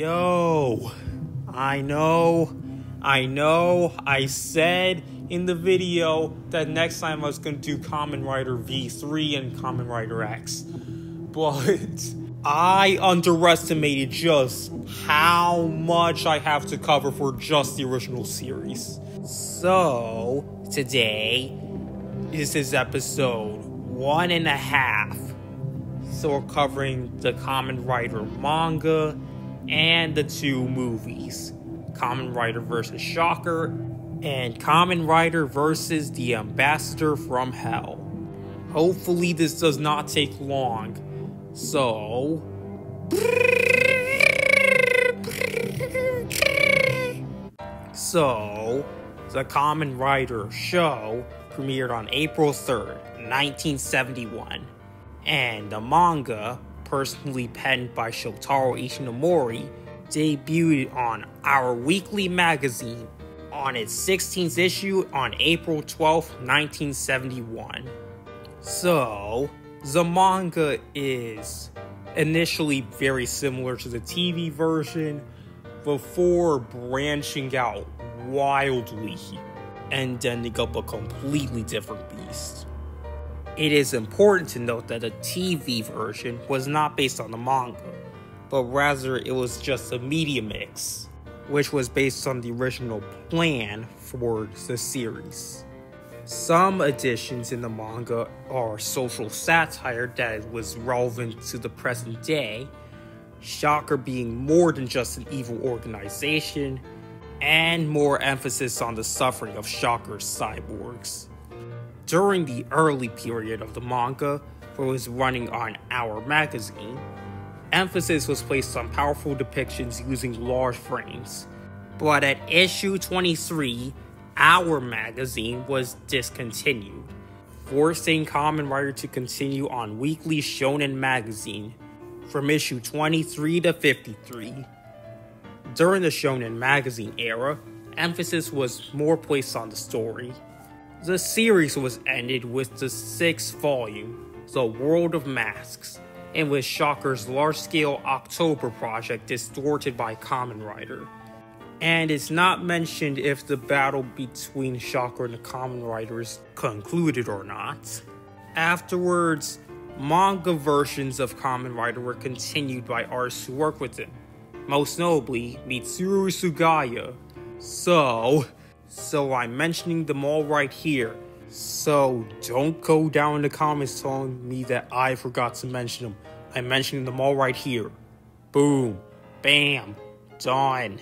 Yo, I know, I said in the video that next time I was going to do Kamen Rider V3 and Kamen Rider X, but I underestimated just how much I have to cover for just the original series. So, today, this is episode 1.5. So we're covering the Kamen Rider manga and the two movies, Kamen Rider vs. Shocker and Kamen Rider vs. the Ambassador from Hell. Hopefully this does not take long. So... the Kamen Rider show premiered on April 3rd, 1971. And the manga, personally penned by Shotaro Ishinomori, debuted on Our Weekly magazine on its 16th issue on April 12, 1971. So, the manga is initially very similar to the TV version before branching out wildly and ending up a completely different beast. It is important to note that the TV version was not based on the manga, but rather it was just a media mix, which was based on the original plan for the series. Some additions in the manga are social satire that was relevant to the present day, Shocker being more than just an evil organization, and more emphasis on the suffering of Shocker's cyborgs. During the early period of the manga, where it was running on Our magazine, emphasis was placed on powerful depictions using large frames. But at issue 23, Our magazine was discontinued, forcing Kamen Rider to continue on Weekly Shonen magazine from issue 23 to 53. During the Shonen magazine era, emphasis was more placed on the story. The series was ended with the 6th volume, The World of Masks, and with Shocker's large-scale October project distorted by Kamen Rider. And it's not mentioned if the battle between Shocker and the Kamen Riders concluded or not. Afterwards, manga versions of Kamen Rider were continued by artists who worked with him, most notably Mitsuru Sugaya. So I'm mentioning them all right here. So don't go down in the comments telling me that I forgot to mention them. I'm mentioning them all right here. Boom. Bam. Done.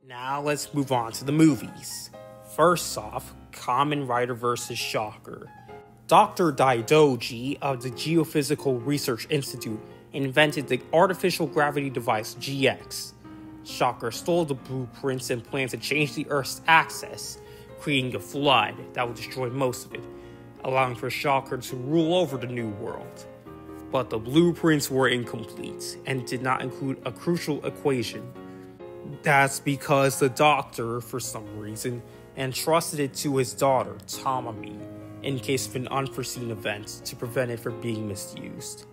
Now let's move on to the movies. First off, Kamen Rider vs. Shocker. Dr. Daidoji of the Geophysical Research Institute invented the artificial gravity device GX. Shocker stole the blueprints and planned to change the Earth's axis, creating a flood that would destroy most of it, allowing for Shocker to rule over the New World. But the blueprints were incomplete and did not include a crucial equation. That's because the doctor, for some reason, entrusted it to his daughter, Tamami, in case of an unforeseen event to prevent it from being misused.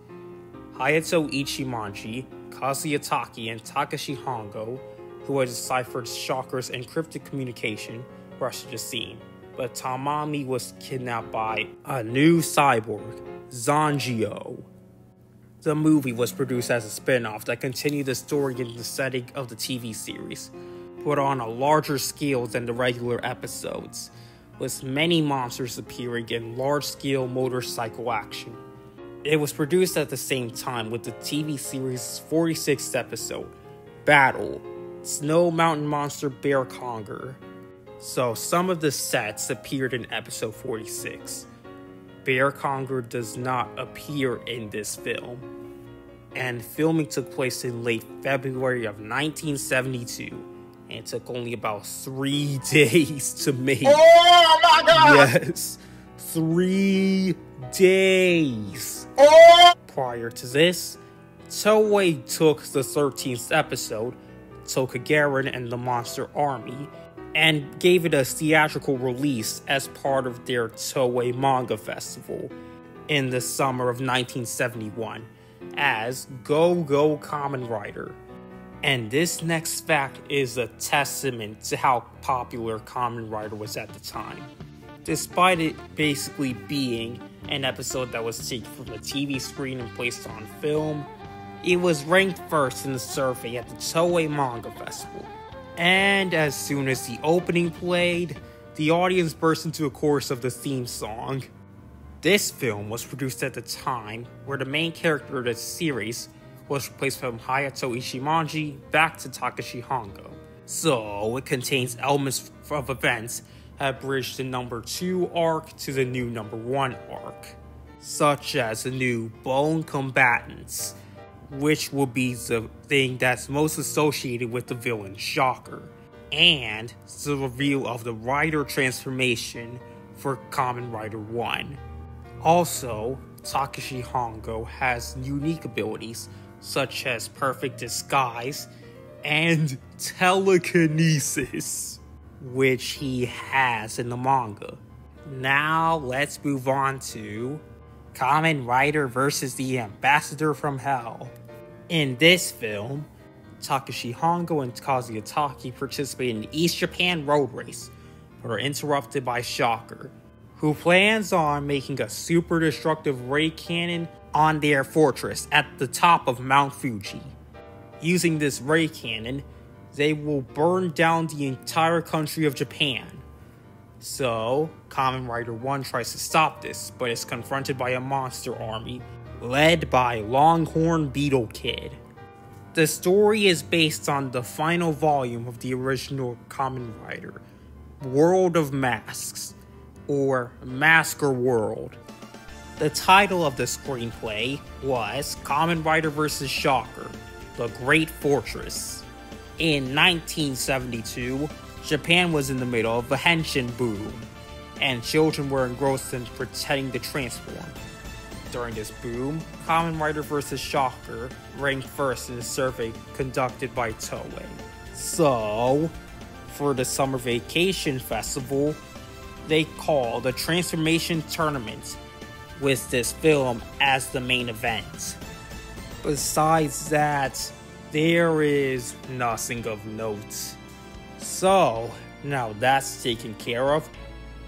Hayato Ichimonji, Kazuya Taki, and Takashi Hongo, who had deciphered Shocker's encrypted communication, rushed to the scene, but Tamami was kidnapped by a new cyborg, Zanjio. The movie was produced as a spin-off that continued the story in the setting of the TV series, but on a larger scale than the regular episodes, with many monsters appearing in large-scale motorcycle action. It was produced at the same time with the TV series' 46th episode, Battle, Snow Mountain Monster Bear Conger. So some of the sets appeared in episode 46. Bear Conger does not appear in this film, and filming took place in late February of 1972, and it took only about 3 days to make. Oh my god! Yes, 3 days. Oh! Prior to this, Toei took the 13th episode, Tokagaren and the Monster Army, and gave it a theatrical release as part of their Toei Manga Festival in the summer of 1971 as Go Go Kamen Rider. And this next fact is a testament to how popular Kamen Rider was at the time. Despite it basically being an episode that was taken from the TV screen and placed on film, it was ranked first in the survey at the Toei Manga Festival. And as soon as the opening played, the audience burst into a chorus of the theme song. This film was produced at the time where the main character of the series was replaced from Hayato Ishinomori back to Takashi Hongo. So it contains elements of events that bridge the number 2 arc to the new number 1 arc, such as the new Bone Combatants, which will be the thing that's most associated with the villain Shocker, and the reveal of the Rider transformation for Kamen Rider 1. Also, Takashi Hongo has unique abilities such as perfect disguise and telekinesis, which he has in the manga. Now let's move on to Kamen Rider vs. the Ambassador from Hell. In this film, Takashi Hongo and Kazuya Taki participate in the East Japan road race, but are interrupted by Shocker, who plans on making a super destructive ray cannon on their fortress at the top of Mount Fuji. Using this ray cannon, they will burn down the entire country of Japan. So, Kamen Rider 1 tries to stop this, but is confronted by a monster army led by Longhorn Beetle Kid. The story is based on the final volume of the original Kamen Rider, World of Masks, or Masker World. The title of the screenplay was Kamen Rider vs. Shocker, The Great Fortress. In 1972, Japan was in the middle of a henshin boom, and children were engrossed in pretending to transform. During this boom, Kamen Rider vs. Shocker ranked first in a survey conducted by Toei. So, for the summer vacation festival, they called a transformation tournament with this film as the main event. Besides that, there is nothing of note. So, now that's taken care of,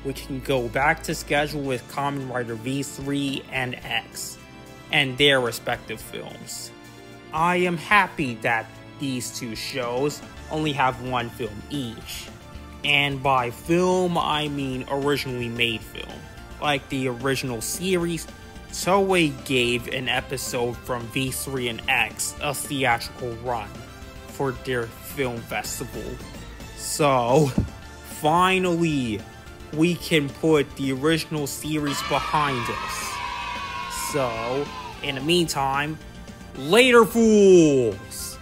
we can go back to schedule with Kamen Rider V3 and X, and their respective films. I am happy that these two shows only have one film each. And by film, I mean originally made film. Like the original series, Toei gave an episode from V3 and X a theatrical run for their film festival. So, finally, we can put the original series behind us. So, in the meantime, later fools!